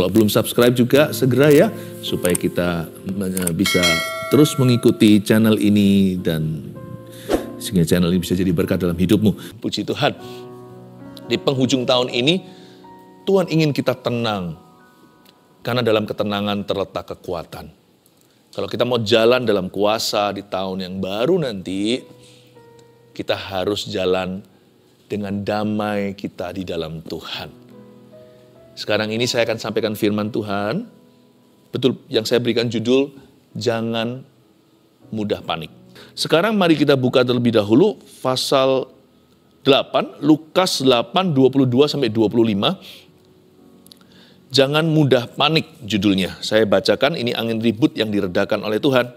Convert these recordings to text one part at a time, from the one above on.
Kalau belum subscribe juga segera ya, supaya kita bisa terus mengikuti channel ini dan sehingga channel ini bisa jadi berkat dalam hidupmu. Puji Tuhan, di penghujung tahun ini Tuhan ingin kita tenang, karena dalam ketenangan terletak kekuatan. Kalau kita mau jalan dalam kuasa di tahun yang baru nanti, kita harus jalan dengan damai kita di dalam Tuhan. Sekarang ini saya akan sampaikan firman Tuhan, betul yang saya berikan judul, jangan mudah panik. Sekarang mari kita buka terlebih dahulu pasal 8, Lukas 8, 22-25. Jangan mudah panik judulnya. Saya bacakan, ini angin ribut yang diredakan oleh Tuhan.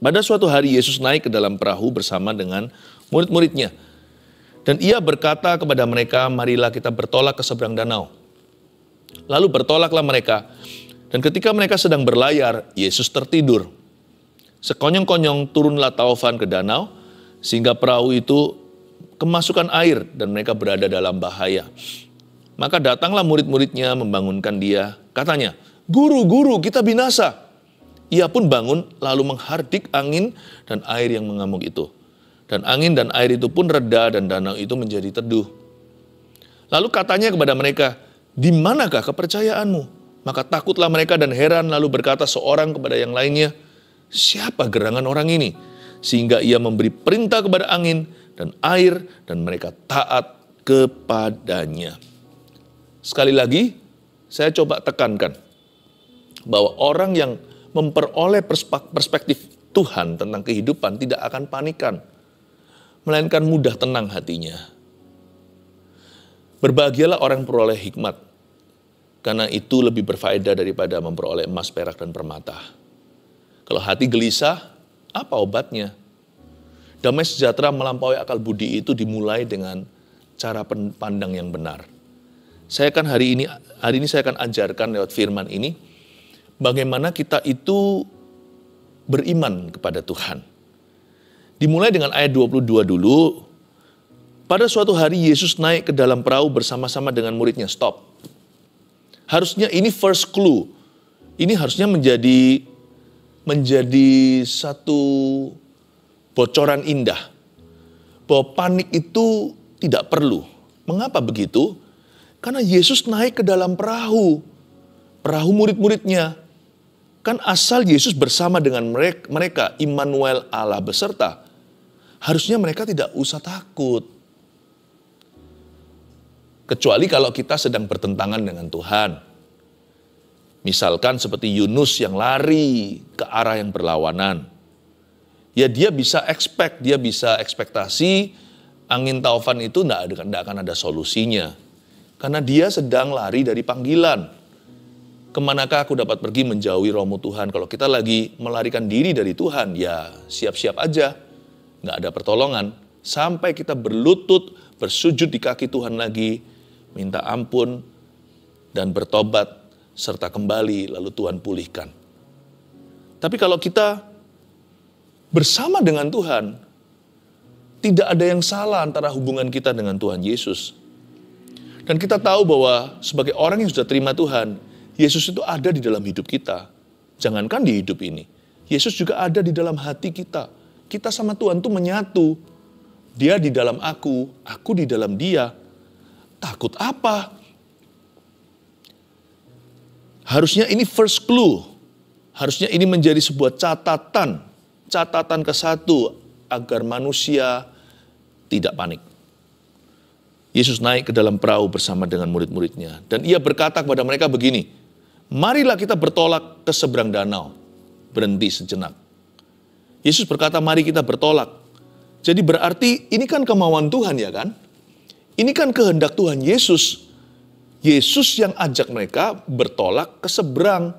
Pada suatu hari Yesus naik ke dalam perahu bersama dengan murid-muridnya. Dan ia berkata kepada mereka, marilah kita bertolak ke seberang danau. Lalu bertolaklah mereka. Dan ketika mereka sedang berlayar, Yesus tertidur. Sekonyong-konyong turunlah taufan ke danau, sehingga perahu itu kemasukan air dan mereka berada dalam bahaya. Maka datanglah murid-muridnya membangunkan dia. Katanya, Guru, Guru, kita binasa. Ia pun bangun lalu menghardik angin dan air yang mengamuk itu. Dan angin dan air itu pun reda dan danau itu menjadi teduh. Lalu katanya kepada mereka, di manakah kepercayaanmu? Maka takutlah mereka dan heran lalu berkata seorang kepada yang lainnya, siapa gerangan orang ini? Sehingga ia memberi perintah kepada angin dan air dan mereka taat kepadanya. Sekali lagi, saya coba tekankan bahwa orang yang memperoleh perspektif Tuhan tentang kehidupan tidak akan panikan, melainkan mudah tenang hatinya. Berbahagialah orang yang memperoleh hikmat, karena itu lebih berfaedah daripada memperoleh emas, perak, dan permata. Kalau hati gelisah, apa obatnya? Damai sejahtera melampaui akal budi itu dimulai dengan cara pandang yang benar. Hari ini saya akan ajarkan lewat firman ini, bagaimana kita itu beriman kepada Tuhan. Dimulai dengan ayat 22 dulu. Pada suatu hari Yesus naik ke dalam perahu bersama-sama dengan muridnya. Stop. Harusnya ini first clue. Ini harusnya menjadi satu bocoran indah. Bahwa panik itu tidak perlu. Mengapa begitu? Karena Yesus naik ke dalam perahu. Perahu murid-muridnya. Kan asal Yesus bersama dengan mereka, Immanuel Allah beserta. Harusnya mereka tidak usah takut. Kecuali kalau kita sedang bertentangan dengan Tuhan. Misalkan seperti Yunus yang lari ke arah yang berlawanan. Ya dia bisa ekspektasi angin taufan itu tidak akan ada solusinya. Karena dia sedang lari dari panggilan. Kemanakah aku dapat pergi menjauhi rohmu Tuhan? Kalau kita lagi melarikan diri dari Tuhan, ya siap-siap aja. Nggak ada pertolongan. Sampai kita berlutut, bersujud di kaki Tuhan lagi, minta ampun, dan bertobat, serta kembali, lalu Tuhan pulihkan. Tapi kalau kita bersama dengan Tuhan, tidak ada yang salah antara hubungan kita dengan Tuhan Yesus. Dan kita tahu bahwa sebagai orang yang sudah terima Tuhan, Yesus itu ada di dalam hidup kita. Jangankan di hidup ini, Yesus juga ada di dalam hati kita. Kita sama Tuhan itu menyatu. Dia di dalam aku di dalam dia. Takut apa? Harusnya ini first clue. Harusnya ini menjadi sebuah catatan. Catatan ke-1 agar manusia tidak panik. Yesus naik ke dalam perahu bersama dengan murid-muridnya. Dan ia berkata kepada mereka begini, marilah kita bertolak ke seberang danau. Berhenti sejenak. Yesus berkata, mari kita bertolak. Jadi berarti ini kan kemauan Tuhan ya kan? Ini kan kehendak Tuhan Yesus. Yesus yang ajak mereka bertolak ke seberang.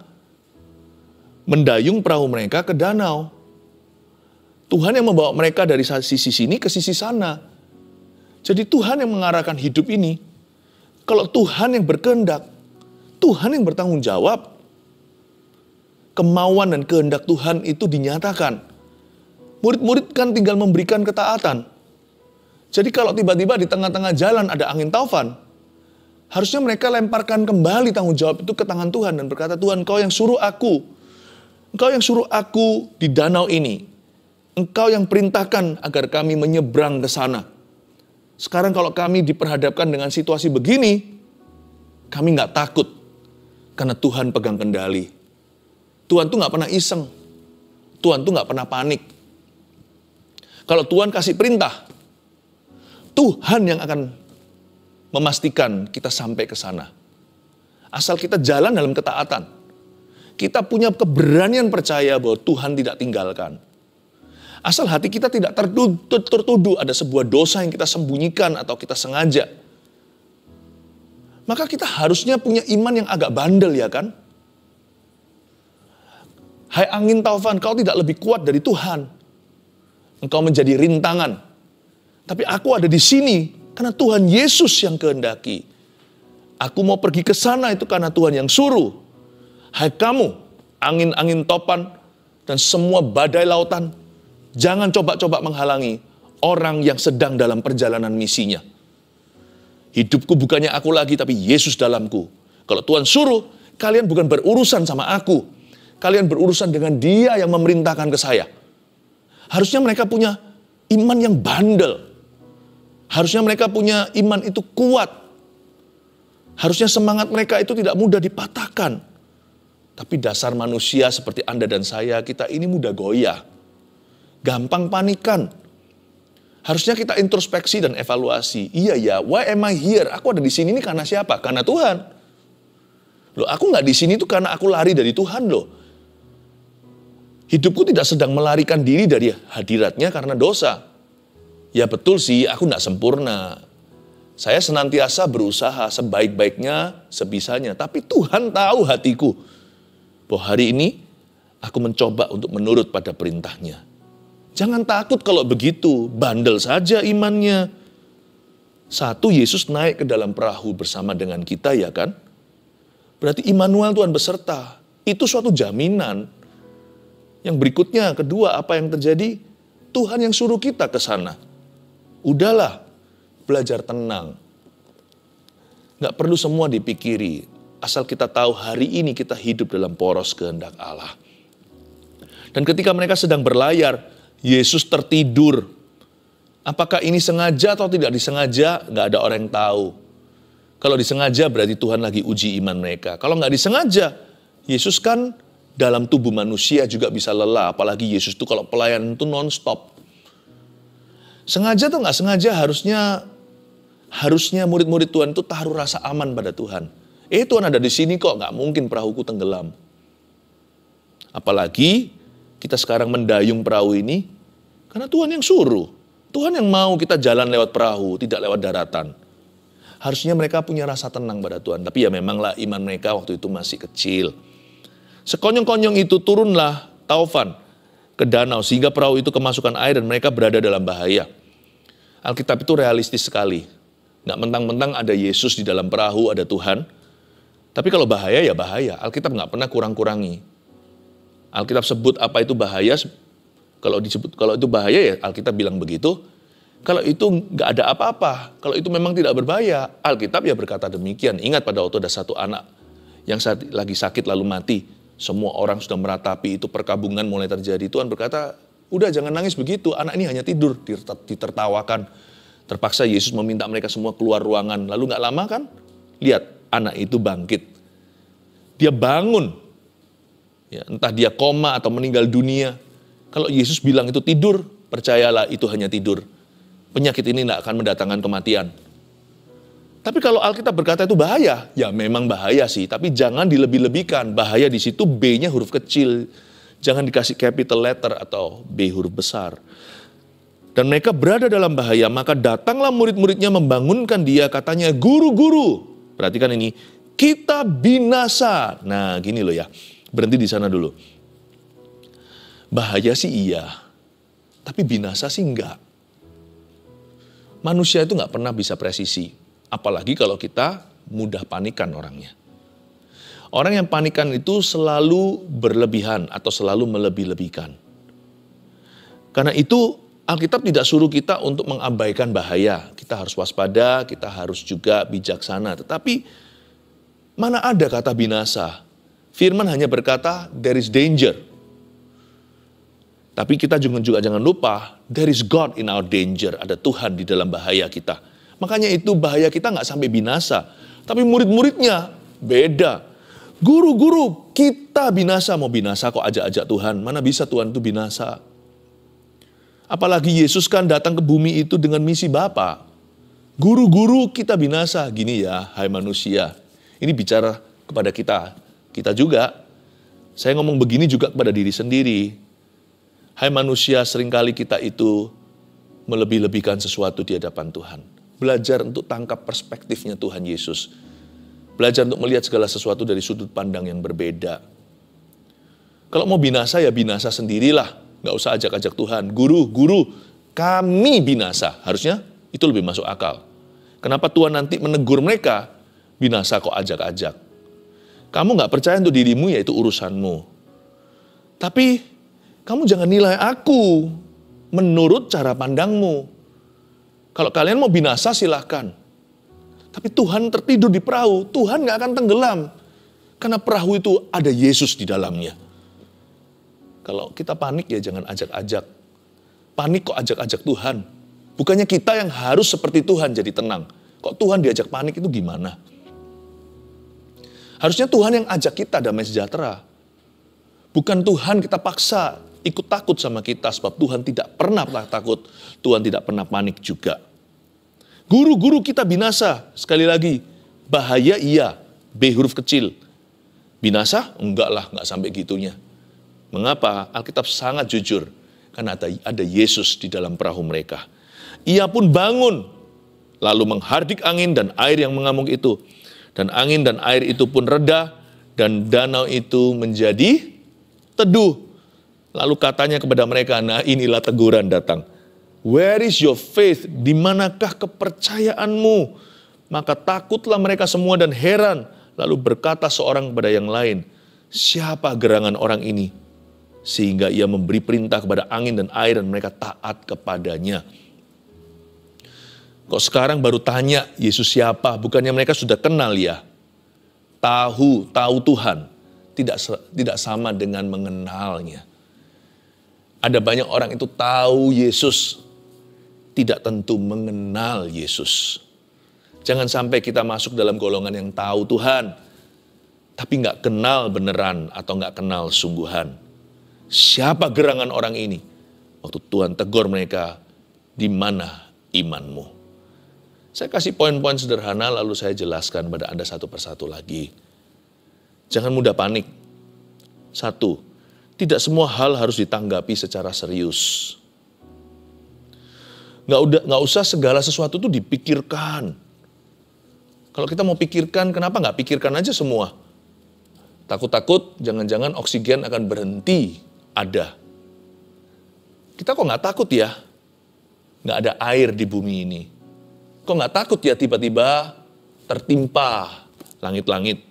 Mendayung perahu mereka ke danau. Tuhan yang membawa mereka dari sisi sini ke sisi sana. Jadi Tuhan yang mengarahkan hidup ini. Kalau Tuhan yang berkehendak, Tuhan yang bertanggung jawab. Kemauan dan kehendak Tuhan itu dinyatakan. Murid-murid kan tinggal memberikan ketaatan. Jadi kalau tiba-tiba di tengah-tengah jalan ada angin taufan, Harusnya mereka lemparkan kembali tanggung jawab itu ke tangan Tuhan dan berkata, Tuhan, Engkau yang suruh aku. Engkau yang suruh aku di danau ini. Engkau yang perintahkan agar kami menyeberang ke sana. Sekarang kalau kami diperhadapkan dengan situasi begini, kami nggak takut. Karena Tuhan pegang kendali. Tuhan tuh nggak pernah iseng. Tuhan tuh nggak pernah panik. Kalau Tuhan kasih perintah, Tuhan yang akan memastikan kita sampai ke sana. Asal kita jalan dalam ketaatan. Kita punya keberanian percaya bahwa Tuhan tidak tinggalkan. Asal hati kita tidak tertuduh ada sebuah dosa yang kita sembunyikan atau kita sengaja. Maka kita harusnya punya iman yang agak bandel, ya kan? Hai angin taufan, kau tidak lebih kuat dari Tuhan. Engkau menjadi rintangan. Tapi aku ada di sini karena Tuhan Yesus yang kehendaki. Aku mau pergi ke sana itu karena Tuhan yang suruh. Hai kamu, angin-angin topan dan semua badai lautan, jangan coba-coba menghalangi orang yang sedang dalam perjalanan misinya. Hidupku bukannya aku lagi, tapi Yesus dalamku. Kalau Tuhan suruh, kalian bukan berurusan sama aku. Kalian berurusan dengan Dia yang memerintahkan ke saya. Harusnya mereka punya iman yang bandel. Harusnya mereka punya iman itu kuat. Harusnya semangat mereka itu tidak mudah dipatahkan. Tapi dasar manusia seperti Anda dan saya, kita ini mudah goyah. Gampang panikan. Harusnya kita introspeksi dan evaluasi. Iya ya, why am I here? Aku ada di sini ini karena siapa? Karena Tuhan. Loh, aku nggak di sini itu karena aku lari dari Tuhan loh. Hidupku tidak sedang melarikan diri dari hadiratnya karena dosa. Ya betul sih, aku tidak sempurna. Saya senantiasa berusaha sebaik-baiknya, sebisanya. Tapi Tuhan tahu hatiku. Bahwa hari ini aku mencoba untuk menurut pada perintahnya. Jangan takut kalau begitu, bandel saja imannya. Satu, Yesus naik ke dalam perahu bersama dengan kita, ya kan? Berarti Immanuel, Tuhan beserta. Itu suatu jaminan. Yang berikutnya, kedua, apa yang terjadi? Tuhan yang suruh kita ke sana. Udahlah, belajar tenang. Nggak perlu semua dipikiri. Asal kita tahu hari ini kita hidup dalam poros kehendak Allah. Dan ketika mereka sedang berlayar, Yesus tertidur. Apakah ini sengaja atau tidak disengaja? Nggak ada orang yang tahu. Kalau disengaja berarti Tuhan lagi uji iman mereka. Kalau nggak disengaja, Yesus kan dalam tubuh manusia juga bisa lelah. Apalagi Yesus itu kalau pelayanan itu non-stop. Sengaja atau nggak sengaja harusnya murid-murid Tuhan itu taruh rasa aman pada Tuhan. Tuhan ada di sini kok, nggak mungkin perahuku tenggelam. Apalagi kita sekarang mendayung perahu ini karena Tuhan yang suruh. Tuhan yang mau kita jalan lewat perahu, tidak lewat daratan. Harusnya mereka punya rasa tenang pada Tuhan. Tapi ya memanglah iman mereka waktu itu masih kecil. Sekonyong-konyong itu turunlah taufan ke danau sehingga perahu itu kemasukan air dan mereka berada dalam bahaya. Alkitab itu realistis sekali. Nggak mentang-mentang ada Yesus di dalam perahu, ada Tuhan. Tapi kalau bahaya ya bahaya. Alkitab nggak pernah kurang-kurangi. Alkitab sebut apa itu bahaya. Kalau itu bahaya ya Alkitab bilang begitu. Kalau itu nggak ada apa-apa. Kalau itu memang tidak berbahaya. Alkitab ya berkata demikian. Ingat pada waktu ada satu anak yang lagi sakit lalu mati. Semua orang sudah meratapi itu, perkabungan mulai terjadi. Tuhan berkata, udah jangan nangis begitu, anak ini hanya tidur, ditertawakan. Terpaksa Yesus meminta mereka semua keluar ruangan. Lalu gak lama kan, lihat anak itu bangkit. Dia bangun. Ya, entah dia koma atau meninggal dunia. Kalau Yesus bilang itu tidur, percayalah itu hanya tidur. Penyakit ini gak akan mendatangkan kematian. Tapi kalau Alkitab berkata itu bahaya, ya memang bahaya sih. Tapi jangan dilebih-lebihkan. Bahaya di situ B-nya huruf kecil. Jangan dikasih capital letter atau B huruf besar. Dan mereka berada dalam bahaya, maka datanglah murid-muridnya membangunkan dia, katanya, guru-guru. Perhatikan ini, kita binasa. Nah gini loh ya, berhenti di sana dulu. Bahaya sih iya, tapi binasa sih enggak. Manusia itu nggak pernah bisa presisi. Apalagi kalau kita mudah panikan orangnya. Orang yang panikan itu selalu berlebihan atau selalu melebih-lebihkan. Karena itu Alkitab tidak suruh kita untuk mengabaikan bahaya. Kita harus waspada, kita harus juga bijaksana. Tetapi mana ada kata binasa? Firman hanya berkata, there is danger. Tapi kita juga jangan lupa, there is God in our danger. Ada Tuhan di dalam bahaya kita. Makanya itu bahaya kita nggak sampai binasa. Tapi murid-muridnya beda. Guru-guru kita binasa, mau binasa kok ajak-ajak Tuhan. Mana bisa Tuhan itu binasa? Apalagi Yesus kan datang ke bumi itu dengan misi Bapa. Guru-guru kita binasa. Gini ya, hai manusia. Ini bicara kepada kita. Kita juga. Saya ngomong begini juga kepada diri sendiri. Hai manusia, seringkali kita itu melebih-lebihkan sesuatu di hadapan Tuhan. Belajar untuk tangkap perspektifnya Tuhan Yesus. Belajar untuk melihat segala sesuatu dari sudut pandang yang berbeda. Kalau mau binasa ya binasa sendirilah. Nggak usah ajak-ajak Tuhan. Guru, kami binasa. Harusnya itu lebih masuk akal. Kenapa Tuhan nanti menegur mereka? Binasa kok ajak-ajak. Kamu nggak percaya untuk dirimu ya itu urusanmu. Tapi kamu jangan nilai aku menurut cara pandangmu. Kalau kalian mau binasa silahkan. Tapi Tuhan tertidur di perahu. Tuhan gak akan tenggelam. Karena perahu itu ada Yesus di dalamnya. Kalau kita panik ya jangan ajak-ajak. Panik kok ajak-ajak Tuhan. Bukannya kita yang harus seperti Tuhan jadi tenang. Kok Tuhan diajak panik itu gimana? Harusnya Tuhan yang ajak kita damai sejahtera. Bukan Tuhan kita paksa ikut takut sama kita, sebab Tuhan tidak pernah takut, Tuhan tidak pernah panik juga. Guru-guru kita binasa, sekali lagi, bahaya iya, B huruf kecil. Binasa? Enggak lah, enggak sampai gitunya. Mengapa? Alkitab sangat jujur, karena ada Yesus di dalam perahu mereka. Ia pun bangun, lalu menghardik angin dan air yang mengamuk itu. Dan angin dan air itu pun reda, dan danau itu menjadi teduh. Lalu katanya kepada mereka, nah inilah teguran datang. Where is your faith? Di manakah kepercayaanmu? Maka takutlah mereka semua dan heran. Lalu berkata seorang kepada yang lain, siapa gerangan orang ini? Sehingga ia memberi perintah kepada angin dan air dan mereka taat kepadanya. Kok sekarang baru tanya Yesus siapa? Bukannya mereka sudah kenal ya? Tahu Tuhan. Tidak sama dengan mengenalnya. Ada banyak orang itu tahu Yesus, tidak tentu mengenal Yesus. Jangan sampai kita masuk dalam golongan yang tahu Tuhan, tapi nggak kenal beneran atau nggak kenal sungguhan. Siapa gerangan orang ini? Waktu Tuhan tegur mereka, di mana imanmu? Saya kasih poin-poin sederhana lalu saya jelaskan pada Anda satu persatu lagi. Jangan mudah panik. Satu, tidak semua hal harus ditanggapi secara serius. Nggak usah segala sesuatu itu dipikirkan. Kalau kita mau pikirkan, kenapa nggak pikirkan aja semua? Takut-takut, jangan-jangan oksigen akan berhenti ada. Kita kok nggak takut ya? Nggak ada air di bumi ini. Kok nggak takut ya tiba-tiba tertimpa langit-langit?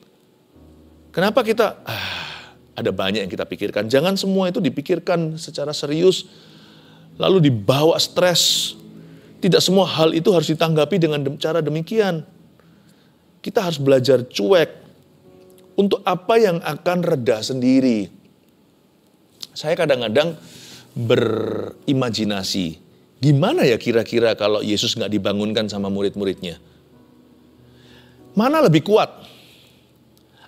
Kenapa kita... Ada banyak yang kita pikirkan. Jangan semua itu dipikirkan secara serius, lalu dibawa stres. Tidak semua hal itu harus ditanggapi dengan cara demikian. Kita harus belajar cuek. Untuk apa yang akan reda sendiri. Saya kadang-kadang berimajinasi. Gimana ya kira-kira kalau Yesus nggak dibangunkan sama murid-muridnya? Mana lebih kuat?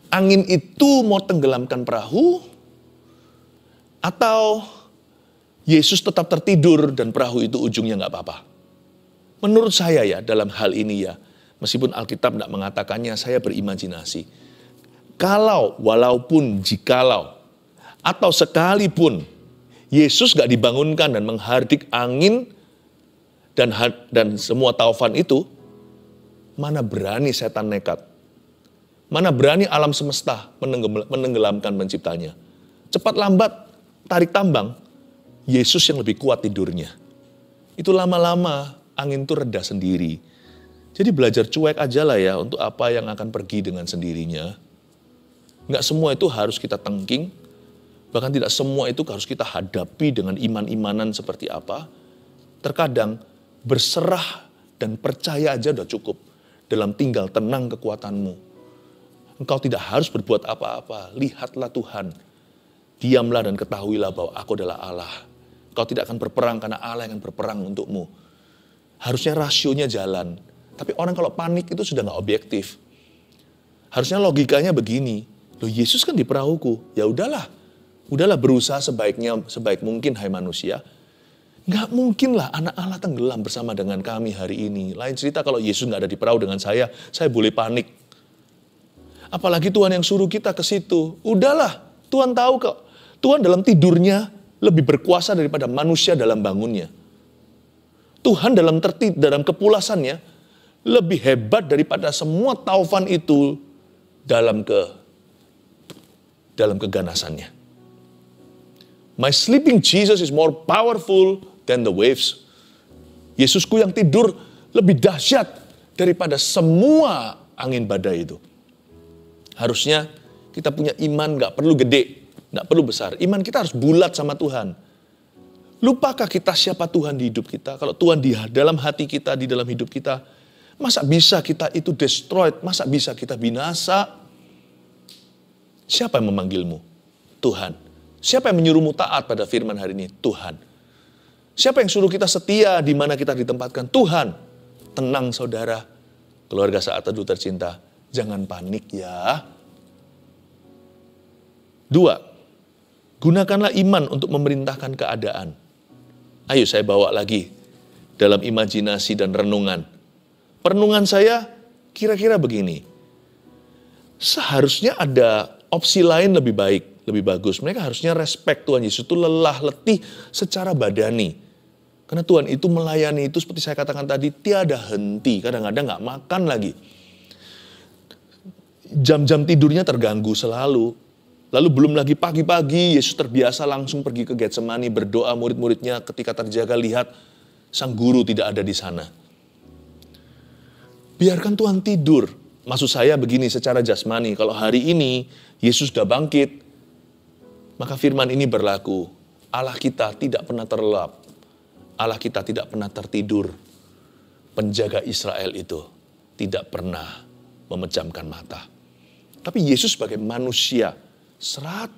Angin itu mau tenggelamkan perahu, atau Yesus tetap tertidur dan perahu itu ujungnya nggak apa-apa. Menurut saya ya dalam hal ini ya, meskipun Alkitab tidak mengatakannya, saya berimajinasi. Walaupun jikalau, atau sekalipun Yesus nggak dibangunkan dan menghardik angin dan semua taufan itu, mana berani setan nekat. Mana berani alam semesta menenggelamkan penciptanya. Cepat lambat, tarik tambang, Yesus yang lebih kuat tidurnya. Itu lama-lama angin itu reda sendiri. Jadi belajar cuek aja lah ya untuk apa yang akan pergi dengan sendirinya. Nggak semua itu harus kita tengking, bahkan tidak semua itu harus kita hadapi dengan iman-imanan seperti apa. Terkadang berserah dan percaya aja udah cukup. Dalam tinggal tenang kekuatanmu. Engkau tidak harus berbuat apa-apa. Lihatlah Tuhan. Diamlah dan ketahuilah bahwa aku adalah Allah. Engkau tidak akan berperang karena Allah yang akan berperang untukmu. Harusnya rasionya jalan. Tapi orang kalau panik itu sudah gak objektif. Harusnya logikanya begini. Loh, Yesus kan di perahuku. Ya udahlah berusaha sebaik mungkin hai manusia. Nggak mungkin lah anak Allah tenggelam bersama dengan kami hari ini. Lain cerita kalau Yesus nggak ada di perahu dengan saya boleh panik. Apalagi Tuhan yang suruh kita ke situ. Udahlah, Tuhan tahu kok. Tuhan dalam tidurnya lebih berkuasa daripada manusia dalam bangunnya. Tuhan dalam kepulasannya lebih hebat daripada semua taufan itu dalam keganasannya. My sleeping Jesus is more powerful than the waves. Yesusku yang tidur lebih dahsyat daripada semua angin badai itu. Harusnya kita punya iman gak perlu gede, gak perlu besar. Iman kita harus bulat sama Tuhan. Lupakah kita siapa Tuhan di hidup kita? Kalau Tuhan di dalam hati kita, di dalam hidup kita, masa bisa kita itu destroyed? Masa bisa kita binasa? Siapa yang memanggilmu? Tuhan. Siapa yang menyuruhmu taat pada firman hari ini? Tuhan. Siapa yang suruh kita setia di mana kita ditempatkan? Tuhan. Tenang saudara, keluarga Saat Teduh tercinta. Jangan panik ya. 2. Gunakanlah iman untuk memerintahkan keadaan. Ayo saya bawa lagi dalam imajinasi dan renungan. Perenungan saya kira-kira begini. Seharusnya ada opsi lain lebih baik, lebih bagus. Mereka harusnya respect Tuhan Yesus itu lelah, letih secara badani. Karena Tuhan itu melayani itu seperti saya katakan tadi, tiada henti. Kadang-kadang gak makan lagi. Jam-jam tidurnya terganggu selalu. Lalu belum lagi pagi-pagi, Yesus terbiasa langsung pergi ke Getsemani, berdoa murid-muridnya ketika terjaga lihat sang guru tidak ada di sana. Biarkan Tuhan tidur. Maksud saya begini secara jasmani, kalau hari ini Yesus sudah bangkit, maka firman ini berlaku. Allah kita tidak pernah terlelap. Allah kita tidak pernah tertidur. Penjaga Israel itu tidak pernah memejamkan mata. Tapi Yesus sebagai manusia, 100%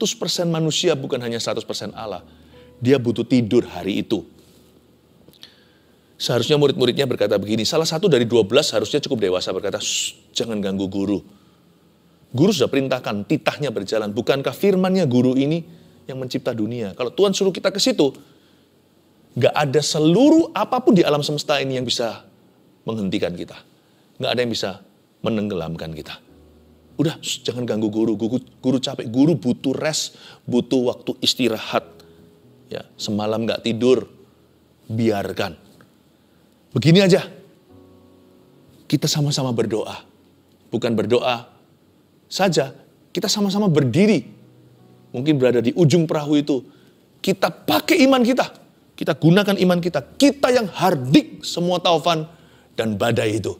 manusia bukan hanya 100% Allah. Dia butuh tidur hari itu. Seharusnya murid-muridnya berkata begini, salah satu dari 12 harusnya cukup dewasa berkata, jangan ganggu guru. Guru sudah perintahkan, titahnya berjalan. Bukankah firmannya guru ini yang mencipta dunia? Kalau Tuhan suruh kita ke situ, gak ada seluruh apapun di alam semesta ini yang bisa menghentikan kita. Gak ada yang bisa menenggelamkan kita. Udah, jangan ganggu guru. Guru capek. Guru butuh rest, butuh waktu istirahat. Ya, semalam gak tidur, biarkan. Begini aja, kita sama-sama berdoa. Bukan berdoa saja, kita sama-sama berdiri. Mungkin berada di ujung perahu itu. Kita pakai iman kita. Kita gunakan iman kita. Kita yang hardik semua taufan dan badai itu.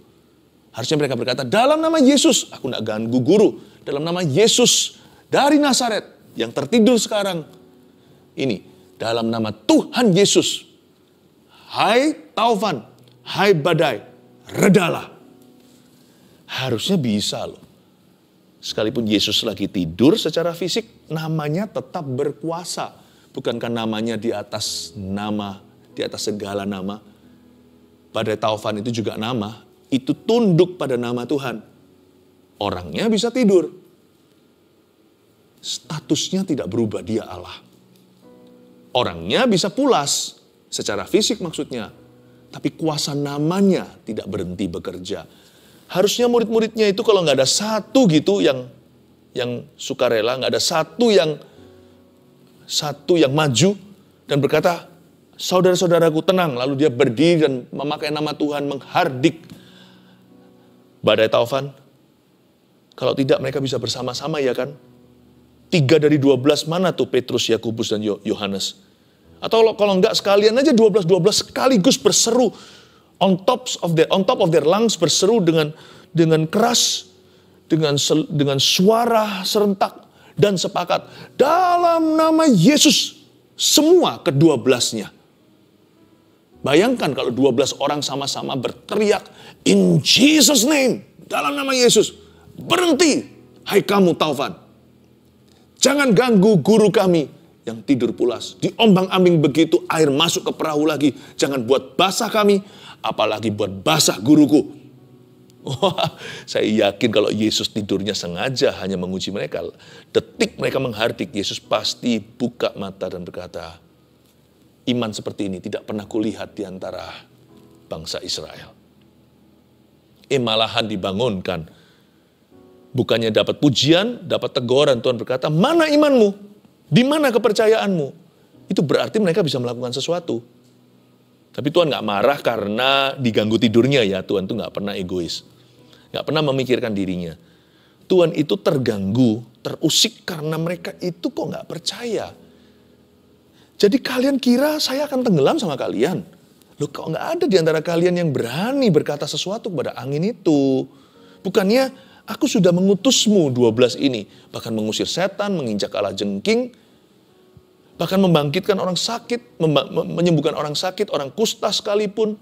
Harusnya mereka berkata, dalam nama Yesus, aku tidak ganggu guru. Dalam nama Yesus dari Nazaret yang tertidur sekarang. Ini, dalam nama Tuhan Yesus. Hai taufan, hai badai, redalah. Harusnya bisa loh. Sekalipun Yesus lagi tidur secara fisik, namanya tetap berkuasa. Bukankah namanya di atas nama, di atas segala nama. Badai taufan itu juga nama. Itu tunduk pada nama Tuhan. Orangnya bisa tidur. Statusnya tidak berubah, dia Allah. Orangnya bisa pulas, secara fisik maksudnya. Tapi kuasa namanya tidak berhenti bekerja. Harusnya murid-muridnya itu kalau nggak ada satu gitu yang sukarela, nggak ada satu yang maju dan berkata, saudara-saudaraku tenang. Lalu dia berdiri dan memakai nama Tuhan menghardik badai taufan. Kalau tidak mereka bisa bersama-sama ya kan. 3 dari 12 mana tuh Petrus, Yakobus dan Yohanes. Atau kalau enggak sekalian aja 12 sekaligus berseru. On top of their lungs berseru dengan keras. Dengan suara serentak. Dan sepakat, dalam nama Yesus, semua ke-12-nya. Bayangkan kalau 12 orang sama-sama berteriak, "In Jesus name," dalam nama Yesus. "Berhenti, hai kamu taufan. Jangan ganggu guru kami yang tidur pulas. Diombang-ambing begitu, air masuk ke perahu lagi. Jangan buat basah kami, apalagi buat basah guruku." Wah, saya yakin kalau Yesus tidurnya sengaja hanya menguji mereka. Detik mereka menghardik, Yesus pasti buka mata dan berkata, "Iman seperti ini tidak pernah kulihat di antara bangsa Israel." Malahan dibangunkan. Bukannya dapat pujian, dapat teguran. Tuhan berkata, "Mana imanmu? Di mana kepercayaanmu?" Itu berarti mereka bisa melakukan sesuatu. Tapi Tuhan gak marah karena diganggu tidurnya ya. Tuhan itu gak pernah egois. Gak pernah memikirkan dirinya. Tuhan itu terganggu, terusik karena mereka itu kok gak percaya. Jadi kalian kira saya akan tenggelam sama kalian? Loh, kok gak ada di antara kalian yang berani berkata sesuatu kepada angin itu? Bukannya aku sudah mengutusmu 12 ini. Bahkan mengusir setan, menginjak kalajengking. Bahkan membangkitkan orang sakit, menyembuhkan orang sakit, orang kusta sekalipun.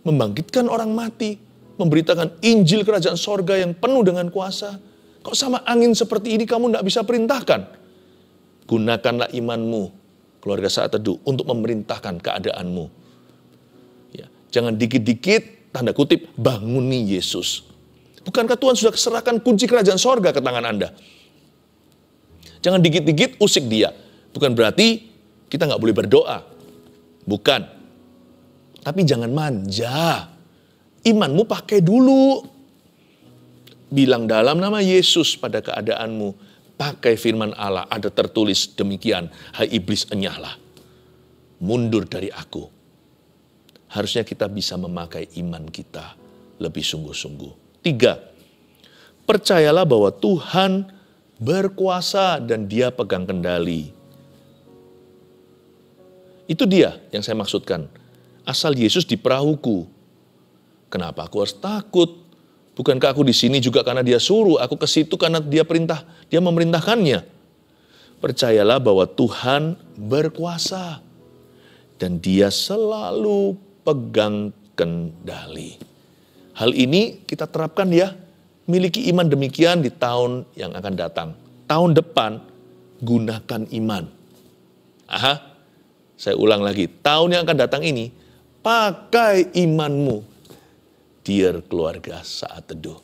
Membangkitkan orang mati. Memberitakan Injil kerajaan sorga yang penuh dengan kuasa. Kok sama angin seperti ini kamu tidak bisa perintahkan? Gunakanlah imanmu, keluarga Saat Teduh, untuk memerintahkan keadaanmu. Ya, jangan dikit-dikit, tanda kutip, banguni Yesus. Bukankah Tuhan sudah serahkan kunci kerajaan sorga ke tangan Anda? Jangan dikit-dikit usik dia. Bukan berarti kita nggak boleh berdoa. Bukan. Tapi jangan manja. Imanmu pakai dulu. Bilang dalam nama Yesus pada keadaanmu. Pakai firman Allah. Ada tertulis demikian. "Hai iblis, enyahlah. Mundur dari aku." Harusnya kita bisa memakai iman kita lebih sungguh-sungguh. 3. Percayalah bahwa Tuhan berkuasa dan Dia pegang kendali. Itu dia yang saya maksudkan. Asal Yesus di perahuku, kenapa aku harus takut? Bukankah aku di sini juga karena Dia suruh, aku ke situ karena Dia memerintahkannya. Percayalah bahwa Tuhan berkuasa dan Dia selalu pegang kendali. Hal ini kita terapkan ya, miliki iman demikian di tahun yang akan datang. Tahun depan, gunakan iman. Saya ulang lagi, tahun yang akan datang ini, pakai imanmu, dear keluarga Saat Teduh.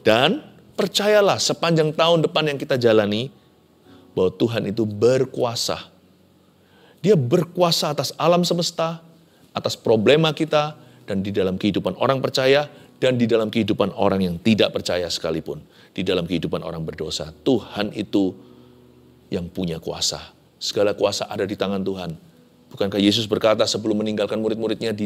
Dan percayalah sepanjang tahun depan yang kita jalani, bahwa Tuhan itu berkuasa. Dia berkuasa atas alam semesta, atas problema kita, dan di dalam kehidupan orang percaya, dan di dalam kehidupan orang yang tidak percaya sekalipun. Di dalam kehidupan orang berdosa, Tuhan itu yang punya kuasa. Segala kuasa ada di tangan Tuhan. Bukankah Yesus berkata sebelum meninggalkan murid-muridnya,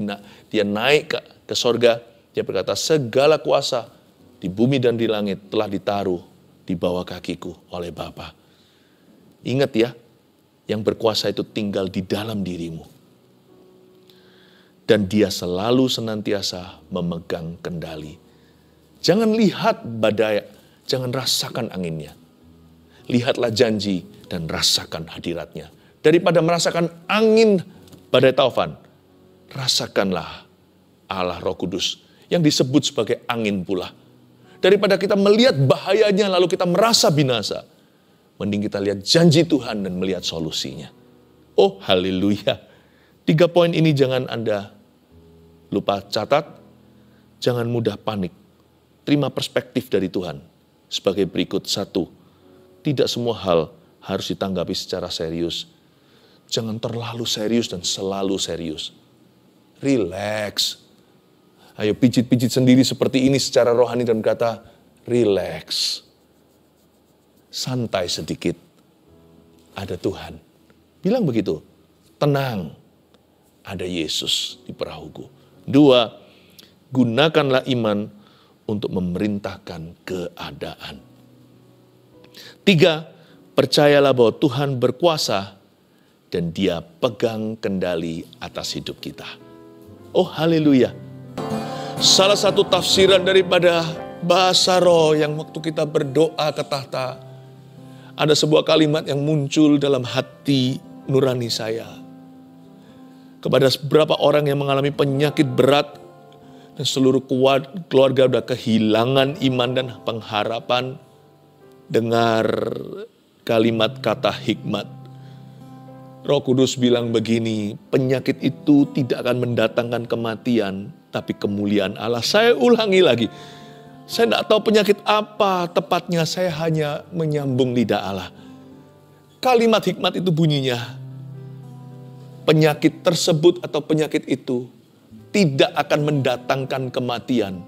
dia naik ke sorga, dia berkata, "Segala kuasa di bumi dan di langit telah ditaruh di bawah kakiku oleh Bapa." Ingat ya, yang berkuasa itu tinggal di dalam dirimu. Dan Dia selalu senantiasa memegang kendali. Jangan lihat badai, jangan rasakan anginnya. Lihatlah janji dan rasakan hadiratnya. Daripada merasakan angin badai taufan, rasakanlah Allah Roh Kudus yang disebut sebagai angin pula. Daripada kita melihat bahayanya lalu kita merasa binasa, mending kita lihat janji Tuhan dan melihat solusinya. Oh haleluya. 3 poin ini jangan Anda lupa catat. Jangan mudah panik. Terima perspektif dari Tuhan sebagai berikut. 1. Tidak semua hal harus ditanggapi secara serius. Jangan terlalu serius dan selalu serius. Relax. Ayo pijit-pijit sendiri seperti ini secara rohani dan berkata, relax. Santai sedikit. Ada Tuhan. Bilang begitu. Tenang. Ada Yesus di perahuku. 2. Gunakanlah iman untuk memerintahkan keadaan. 3. Percayalah bahwa Tuhan berkuasa dan Dia pegang kendali atas hidup kita. Oh haleluya. Salah satu tafsiran daripada bahasa roh yang waktu kita berdoa ke tahta, ada sebuah kalimat yang muncul dalam hati nurani saya. Kepada beberapa orang yang mengalami penyakit berat, dan seluruh keluarga sudah kehilangan iman dan pengharapan, dengar kalimat kata hikmat. Roh Kudus bilang begini, penyakit itu tidak akan mendatangkan kematian, tapi kemuliaan Allah. Saya ulangi lagi, saya tidak tahu penyakit apa tepatnya, saya hanya menyambung lidah Allah. Kalimat hikmat itu bunyinya, penyakit tersebut atau penyakit itu tidak akan mendatangkan kematian,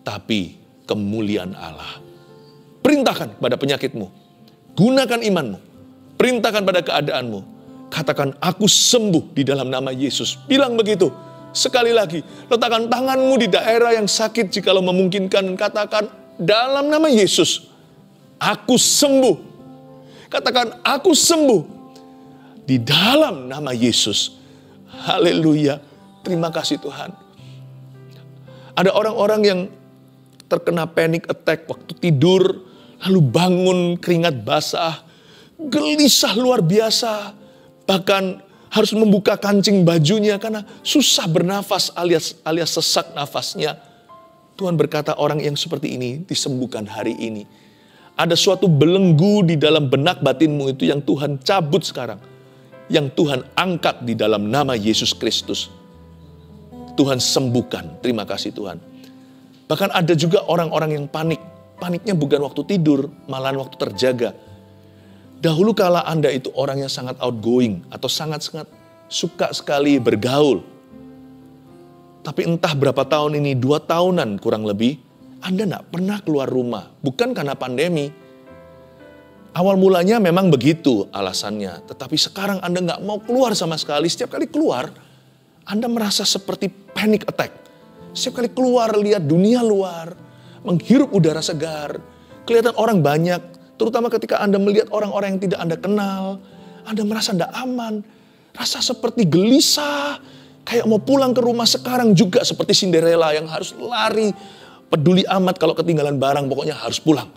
tapi kemuliaan Allah. Perintahkan pada penyakitmu, gunakan imanmu, perintahkan pada keadaanmu, katakan aku sembuh di dalam nama Yesus. Bilang begitu, sekali lagi, letakkan tanganmu di daerah yang sakit jikalau memungkinkan, katakan dalam nama Yesus, aku sembuh. Katakan aku sembuh di dalam nama Yesus. Haleluya. Terima kasih Tuhan. Ada orang-orang yang terkena panic attack waktu tidur, lalu bangun keringat basah, gelisah luar biasa, bahkan harus membuka kancing bajunya karena susah bernafas alias sesak nafasnya. Tuhan berkata orang yang seperti ini disembuhkan hari ini. Ada suatu belenggu di dalam benak batinmu itu yang Tuhan cabut sekarang, yang Tuhan angkat di dalam nama Yesus Kristus. Tuhan sembuhkan. Terima kasih Tuhan. Bahkan ada juga orang-orang yang panik. Paniknya bukan waktu tidur, malahan waktu terjaga. Dahulu kala Anda itu orang yang sangat outgoing atau sangat-sangat suka sekali bergaul. Tapi entah berapa tahun ini, 2 tahunan kurang lebih, Anda tidak pernah keluar rumah. Bukan karena pandemi. Awal mulanya memang begitu alasannya. Tetapi sekarang Anda nggak mau keluar sama sekali. Setiap kali keluar, Anda merasa seperti panic attack. Setiap kali keluar, lihat dunia luar, menghirup udara segar, kelihatan orang banyak, terutama ketika Anda melihat orang-orang yang tidak Anda kenal, Anda merasa tidak aman, rasa seperti gelisah, kayak mau pulang ke rumah. Sekarang juga seperti Cinderella yang harus lari, peduli amat kalau ketinggalan barang, pokoknya harus pulang.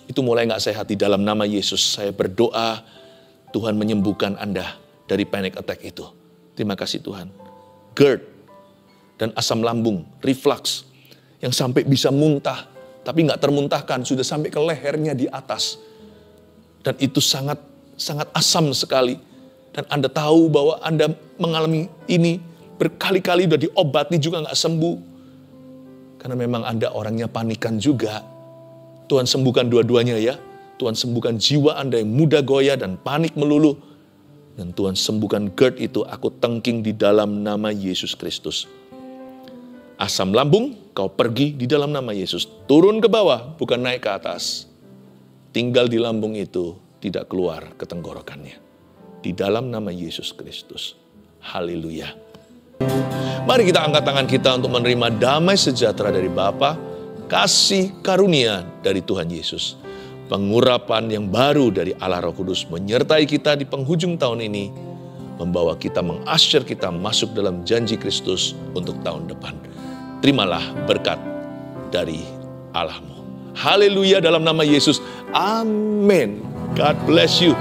Itu mulai gak sehat. Di dalam nama Yesus, saya berdoa Tuhan menyembuhkan Anda dari panic attack itu. Terima kasih Tuhan. GERD dan asam lambung, reflux, yang sampai bisa muntah, tapi nggak termuntahkan, sudah sampai ke lehernya di atas. Dan itu sangat asam sekali. Dan Anda tahu bahwa Anda mengalami ini berkali-kali, sudah diobati juga nggak sembuh. Karena memang Anda orangnya panikan juga. Tuhan sembuhkan dua-duanya ya. Tuhan sembuhkan jiwa Anda yang mudah goyah dan panik melulu. Dan Tuhan sembuhkan GERD itu, aku tengking di dalam nama Yesus Kristus. Asam lambung, kau pergi di dalam nama Yesus. Turun ke bawah, bukan naik ke atas. Tinggal di lambung itu, tidak keluar ke tenggorokannya. Di dalam nama Yesus Kristus. Haleluya. Mari kita angkat tangan kita untuk menerima damai sejahtera dari Bapa, kasih karunia dari Tuhan Yesus. Pengurapan yang baru dari Allah Roh Kudus menyertai kita di penghujung tahun ini, membawa kita, mengasyir kita masuk dalam janji Kristus untuk tahun depan. Terimalah berkat dari Allahmu. Haleluya dalam nama Yesus. Amin. God bless you.